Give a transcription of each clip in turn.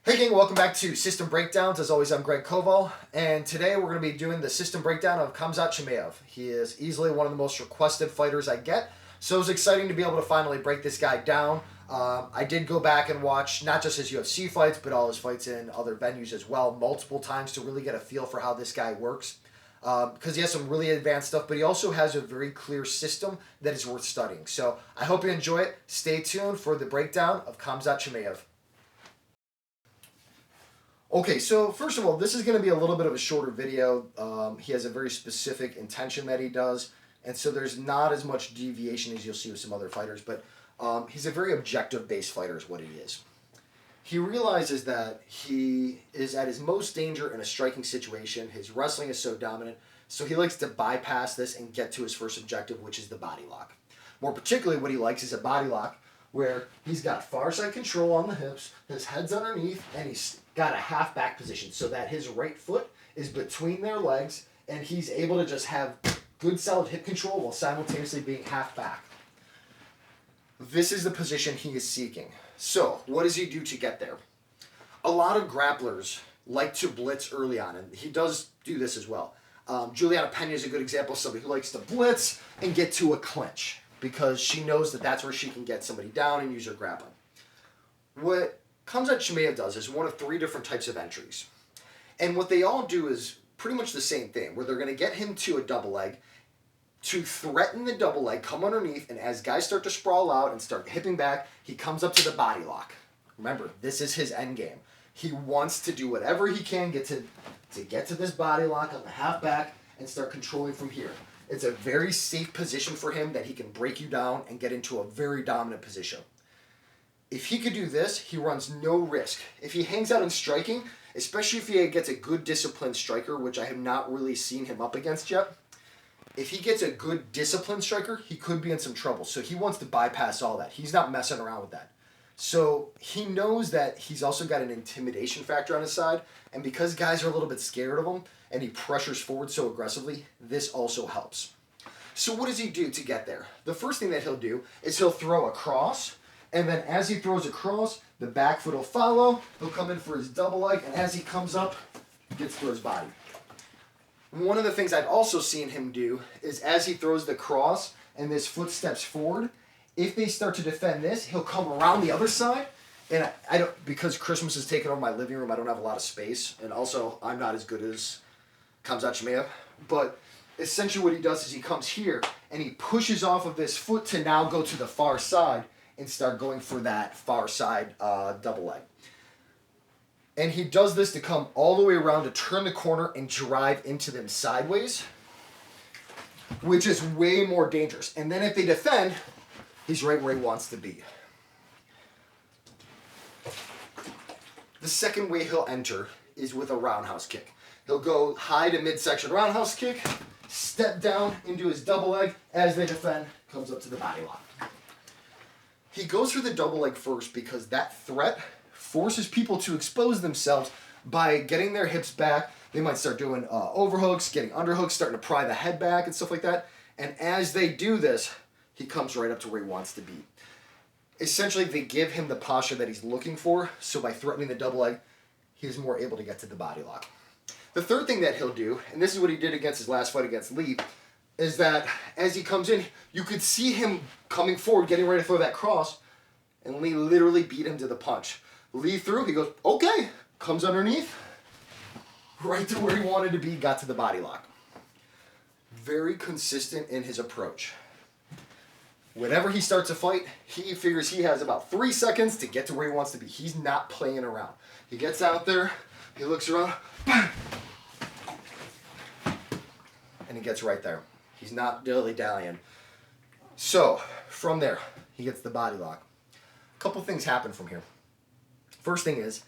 Hey gang, welcome back to System Breakdowns. As always, I'm Greg Koval, and today we're going to be doing the system breakdown of Khamzat Chimaev. He is easily one of the most requested fighters I get, so it was exciting to be able to finally break this guy down. I did go back and watch not just his UFC fights, but all his fights in other venues as well, multiple times to really get a feel for how this guy works. Because he has some really advanced stuff, but he also has a very clear system that is worth studying. So I hope you enjoy it. Stay tuned for the breakdown of Khamzat Chimaev. Okay, so first of all, this is going to be a little bit of a shorter video. He has a very specific intention that he does, and so there's not as much deviation as you'll see with some other fighters, but he's a very objective-based fighter is what he is. He realizes that he is at his most danger in a striking situation. His wrestling is so dominant, so he likes to bypass this and get to his first objective, which is the body lock. More particularly, what he likes is a body lock where he's got far side control on the hips, his head's underneath, and he's got a half back position so that his right foot is between their legs and he's able to just have good solid hip control while simultaneously being half back. This is the position he is seeking. So, what does he do to get there? A lot of grapplers like to blitz early on, and he does do this as well. Juliana Pena is a good example of somebody who likes to blitz and get to a clinch because she knows that that's where she can get somebody down and use her grappling. What Khamzat Chimaev does is one of three different types of entries. And what they all do is pretty much the same thing, where they're going to get him to a double leg, to threaten the double leg, come underneath, and as guys start to sprawl out and start hipping back, he comes up to the body lock. Remember, this is his end game. He wants to do whatever he can get to get to this body lock on the half back and start controlling from here. It's a very safe position for him that he can break you down and get into a very dominant position. If he could do this, he runs no risk. If he hangs out in striking, especially if he gets a good disciplined striker, which I have not really seen him up against yet, if he gets a good disciplined striker, he could be in some trouble. So he wants to bypass all that. He's not messing around with that. So he knows that he's also got an intimidation factor on his side, and because guys are a little bit scared of him, and he pressures forward so aggressively, this also helps. So what does he do to get there? The first thing that he'll do is he'll throw a cross, and then as he throws a cross, the back foot will follow. He'll come in for his double leg, and as he comes up, he gets to his body. One of the things I've also seen him do is as he throws the cross and this foot steps forward, if they start to defend this, he'll come around the other side. And I don't, because Christmas has taken over my living room, I don't have a lot of space. And also, I'm not as good as Khamzat Chimaev. But essentially what he does is he comes here and he pushes off of this foot to now go to the far side and start going for that far side double leg. And he does this to come all the way around to turn the corner and drive into them sideways, which is way more dangerous. And then if they defend, he's right where he wants to be. The second way he'll enter is with a roundhouse kick. He'll go high to midsection roundhouse kick, step down into his double leg. As they defend, comes up to the body lock. He goes for the double leg first because that threat forces people to expose themselves by getting their hips back. They might start doing overhooks, getting underhooks, starting to pry the head back and stuff like that. And as they do this, he comes right up to where he wants to be. Essentially, they give him the posture that he's looking for, so by threatening the double leg, he's more able to get to the body lock. The third thing that he'll do, and this is what he did against his last fight against Lee, is that as he comes in, you could see him coming forward, getting ready to throw that cross, and Lee literally beat him to the punch. Lee threw, he goes, okay, comes underneath, right to where he wanted to be, got to the body lock. Very consistent in his approach. Whenever he starts a fight, he figures he has about 3 seconds to get to where he wants to be. He's not playing around. He gets out there, he looks around, bam, and he gets right there. He's not dilly-dallying. So, from there, he gets the body lock. A couple things happen from here. First thing is,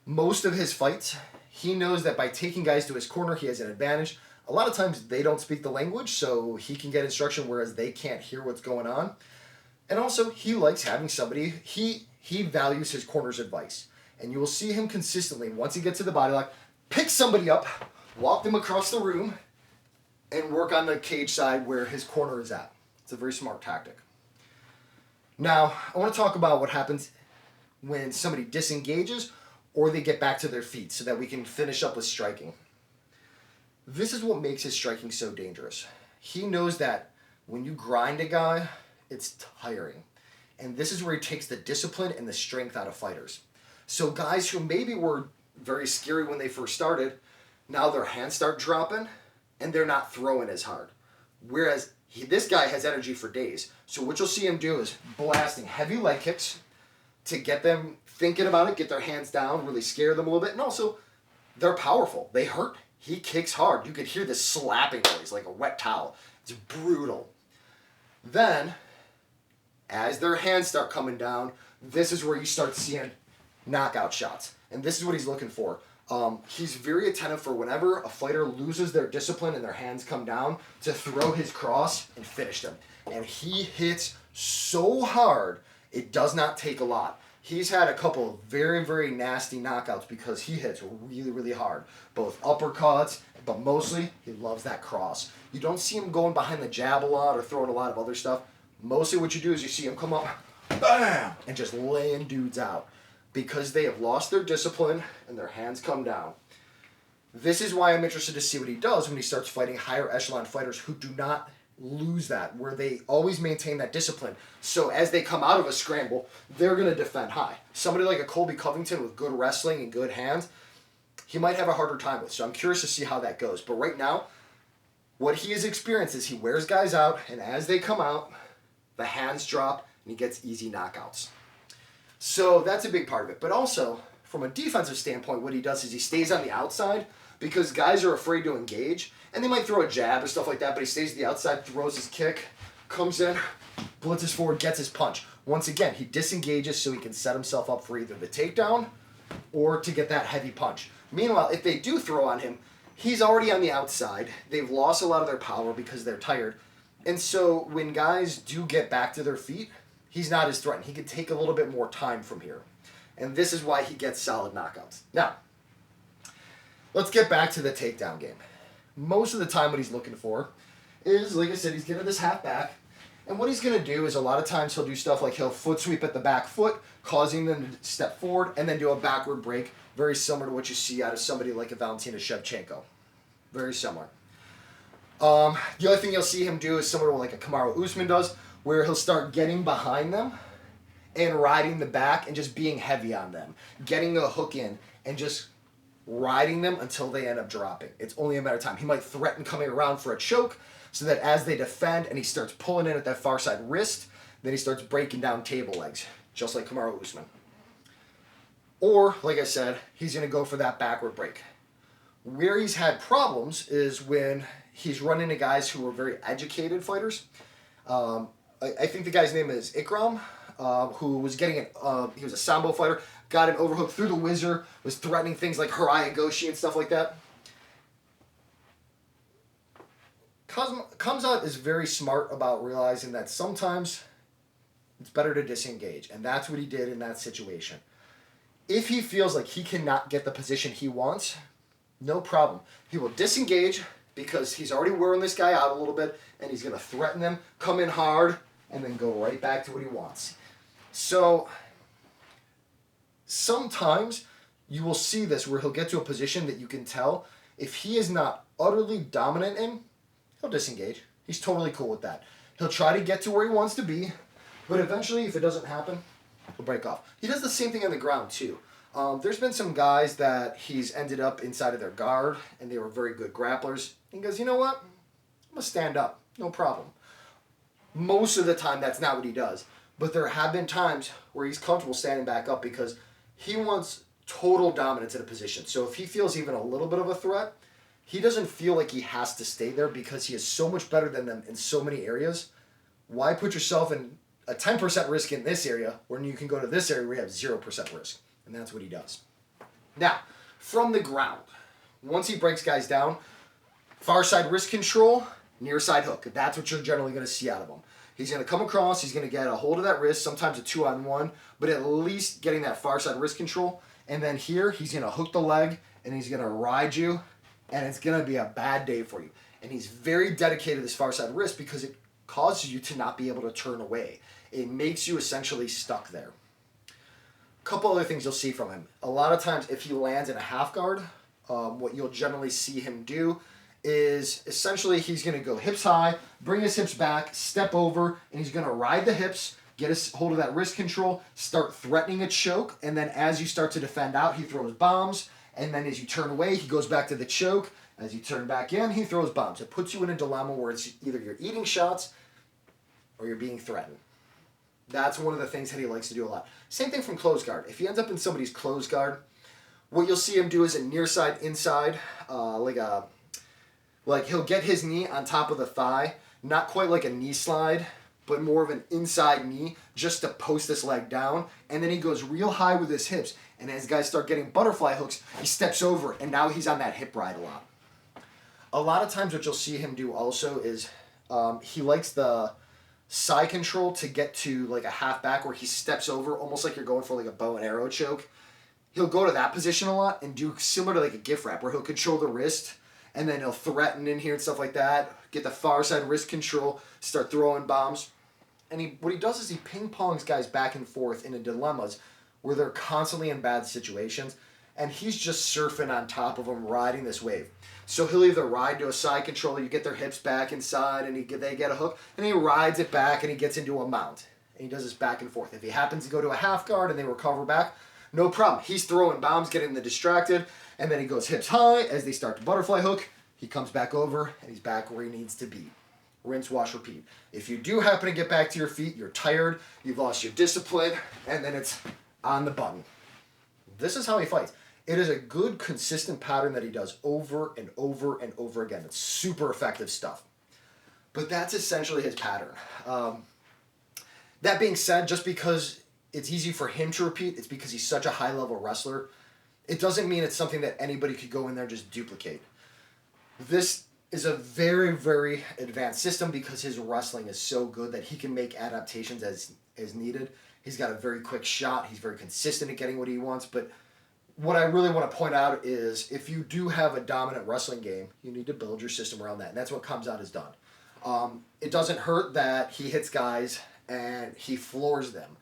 most of his fights, he knows that by taking guys to his corner, he has an advantage. A lot of times they don't speak the language, so he can get instruction whereas they can't hear what's going on. And also, he likes having somebody, he values his corner's advice. And you will see him consistently, once he gets to the body lock, pick somebody up, walk them across the room, and work on the cage side where his corner is at. It's a very smart tactic. Now, I want to talk about what happens when somebody disengages or they get back to their feet so that we can finish up with striking. This is what makes his striking so dangerous. He knows that when you grind a guy, it's tiring. And this is where he takes the discipline and the strength out of fighters. So guys who maybe were very scary when they first started, now their hands start dropping and they're not throwing as hard. Whereas this guy has energy for days. So what you'll see him do is blasting heavy leg kicks to get them thinking about it, get their hands down, really scare them a little bit. And also, they're powerful. They hurt. He kicks hard. You could hear this slapping noise like a wet towel. It's brutal. Then, as their hands start coming down, this is where you start seeing knockout shots. And this is what he's looking for. He's very attentive for whenever a fighter loses their discipline and their hands come down to throw his cross and finish them. And he hits so hard, it does not take a lot. He's had a couple of very, very nasty knockouts because he hits really, really hard. Both uppercuts, but mostly he loves that cross. You don't see him going behind the jab a lot or throwing a lot of other stuff. Mostly what you do is you see him come up, bam, and just laying dudes out because they have lost their discipline and their hands come down. This is why I'm interested to see what he does when he starts fighting higher echelon fighters who do not lose that, where they always maintain that discipline. So as they come out of a scramble, they're going to defend high. Somebody like a Colby Covington with good wrestling and good hands, he might have a harder time with. So I'm curious to see how that goes. But right now, what he has experienced is he wears guys out, and as they come out, the hands drop, and he gets easy knockouts. So that's a big part of it. But also, from a defensive standpoint, what he does is he stays on the outside because guys are afraid to engage, and they might throw a jab or stuff like that, but he stays to the outside, throws his kick, comes in, blitzes forward, gets his punch. Once again, he disengages so he can set himself up for either the takedown or to get that heavy punch. Meanwhile, if they do throw on him, he's already on the outside. They've lost a lot of their power because they're tired. And so when guys do get back to their feet, he's not as threatened. He can take a little bit more time from here. And this is why he gets solid knockouts. Now, let's get back to the takedown game. Most of the time what he's looking for is, like I said, he's getting this half back. And what he's going to do is a lot of times he'll do stuff like he'll foot sweep at the back foot, causing them to step forward, and then do a backward break, very similar to what you see out of somebody like a Valentina Shevchenko. Very similar. The other thing you'll see him do is similar to like a Kamaru Usman does, where he'll start getting behind them and riding the back and just being heavy on them, getting a hook in and just riding them until they end up dropping. It's only a matter of time. He might threaten coming around for a choke so that as they defend and he starts pulling in at that far side wrist, then he starts breaking down table legs, just like Kamaru Usman. Or, like I said, he's going to go for that backward break. Where he's had problems is when he's run into guys who are very educated fighters. I think the guy's name is Ikram, who was getting he was a Sambo fighter, got an overhook through the whizzer, was threatening things like Hirai Goshi and stuff like that. Khamzat is very smart about realizing that sometimes it's better to disengage, and that's what he did in that situation. If he feels like he cannot get the position he wants, no problem. He will disengage because he's already wearing this guy out a little bit, and he's going to threaten them, come in hard, and then go right back to what he wants. So sometimes you will see this where he'll get to a position that you can tell if he is not utterly dominant in, he'll disengage. He's totally cool with that. He'll try to get to where he wants to be, but eventually, if it doesn't happen, he'll break off. He does the same thing on the ground, too. There's been some guys that he's ended up inside of their guard, and they were very good grapplers. And he goes, you know what? I'm going to stand up. No problem. Most of the time, that's not what he does. But there have been times where he's comfortable standing back up because he wants total dominance in a position. So if he feels even a little bit of a threat, he doesn't feel like he has to stay there because he is so much better than them in so many areas. Why put yourself in a 10% risk in this area when you can go to this area where you have 0% risk? And that's what he does. Now, from the ground, once he breaks guys down, far side wrist control, near side hook. That's what you're generally going to see out of him. He's going to come across, he's going to get a hold of that wrist, sometimes a 2-on-1, but at least getting that far side wrist control. And then here, he's going to hook the leg, and he's going to ride you, and it's going to be a bad day for you. And he's very dedicated to this far side wrist because it causes you to not be able to turn away. It makes you essentially stuck there. Couple other things you'll see from him. A lot of times if he lands in a half guard, what you'll generally see him do is essentially he's going to go hips high, bring his hips back, step over, and he's going to ride the hips, get a hold of that wrist control, start threatening a choke, and then as you start to defend out, he throws bombs, and then as you turn away, he goes back to the choke. As you turn back in, he throws bombs. It puts you in a dilemma where it's either you're eating shots or you're being threatened. That's one of the things that he likes to do a lot. Same thing from closed guard. If he ends up in somebody's closed guard, what you'll see him do is a near side, inside, like he'll get his knee on top of the thigh, not quite like a knee slide, but more of an inside knee just to post this leg down. And then he goes real high with his hips. And as guys start getting butterfly hooks, he steps over and now he's on that hip ride a lot. A lot of times what you'll see him do also is he likes the side control to get to like a half back where he steps over almost like you're going for like a bow and arrow choke. He'll go to that position a lot and do similar to like a gift wrap where he'll control the wrist and then he'll threaten in here and stuff like that, get the far side wrist control, start throwing bombs. And what he does is he ping pongs guys back and forth into dilemmas where they're constantly in bad situations and he's just surfing on top of them, riding this wave. So he'll either ride to a side control, you get their hips back inside and they get a hook, and he rides it back and he gets into a mount. And he does this back and forth. If he happens to go to a half guard and they recover back, no problem. He's throwing bombs, getting them distracted, and then he goes hips high. As they start to butterfly hook, he comes back over, and he's back where he needs to be. Rinse, wash, repeat. If you do happen to get back to your feet, you're tired, you've lost your discipline, and then it's on the button. This is how he fights. It is a good, consistent pattern that he does over and over and over again. It's super effective stuff. But that's essentially his pattern. That being said, just because it's easy for him to repeat, it's because he's such a high-level wrestler. It doesn't mean it's something that anybody could go in there and just duplicate. This is a very, very advanced system because his wrestling is so good that he can make adaptations as needed. He's got a very quick shot. He's very consistent at getting what he wants. But what I really want to point out is if you do have a dominant wrestling game, you need to build your system around that. And that's what Khamzat has done. It doesn't hurt that he hits guys and he floors them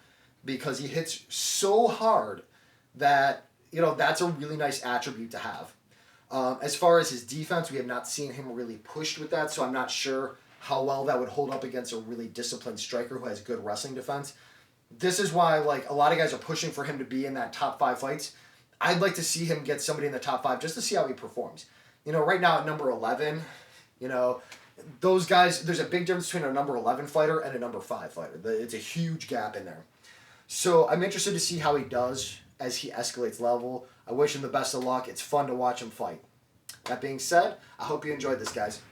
because he hits so hard that, that's a really nice attribute to have. As far as his defense, we have not seen him really pushed with that, so I'm not sure how well that would hold up against a really disciplined striker who has good wrestling defense. This is why, a lot of guys are pushing for him to be in that top 5 fights. I'd like to see him get somebody in the top 5 just to see how he performs. Right now at number 11, those guys, there's a big difference between a number 11 fighter and a number 5 fighter. It's a huge gap in there. So I'm interested to see how he does as he escalates level. I wish him the best of luck. It's fun to watch him fight. That being said, I hope you enjoyed this, guys.